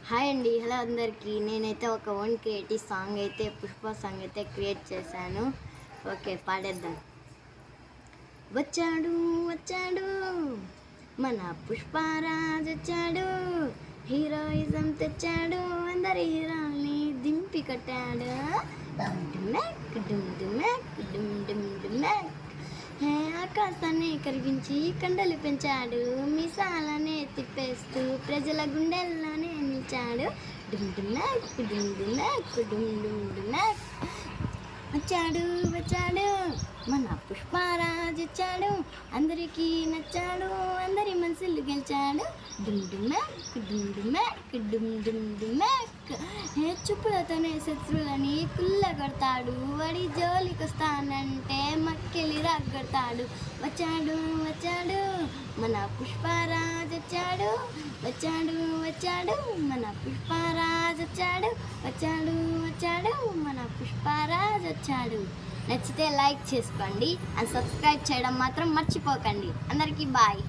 Hi అండి, hello అందరికీ. నేనైతే ఒక ఓన్ క్రియేటివ్ సాంగ్ అయితే పుష్ప సాంగ్ అయితే క్రియేట్ చేశాను. ఓకే, పాడేద్దాం. వచ్చాడు వచ్చాడు మన పుష్పరాజ్ వచ్చాడు, హీరోయిజం తెచ్చాడు, అందరి హీరోని దింపి కట్టాడు. డుమ్ డుమ్యాక్ డుమ్ డుమ్యాక్ డుమ్ డుమ్ డుమ్యాక్. ఆకాశాన్ని కరిగించి కండలు పెంచాడు, మిసాలనే తిప్పేస్తూ ప్రజల గుండెల్లోనే నిలిచాడు. డుమ్ డుమ్యాక్ డుమ్ డుమ్యాక్ డుమ్ డుమ్ డుమ్యాక్. వచ్చాడు వచ్చాడు మన పుష్పరాజ్ వచ్చాడు, అందరికీ నచ్చాడు, అందరి మనసులు గెలిచాడు. డుమ్ డుమ్యాక్ డుమ్ డుమ్యాక్ డుమ్ డుమ్ డుమ్యాక్. చూపులతోనే శత్రువులని కుల్లగొడతాడు, వాడి జోలికొస్తానంటే మక్కెలి రగ్గొడతాడు. వచ్చాడు వచ్చాడు మన పుష్పరాజ్ వచ్చాడు, వచ్చాడు వచ్చాడు మన పుష్పరాజ్ వచ్చాడు, వచ్చాడు వచ్చాడు మన పుష్పరాజ్ వచ్చాడు. నచ్చితే లైక్ చేసుకోండి అండ్ సబ్స్క్రైబ్ చేయడం మాత్రం మర్చిపోకండి. అందరికీ బాయ్.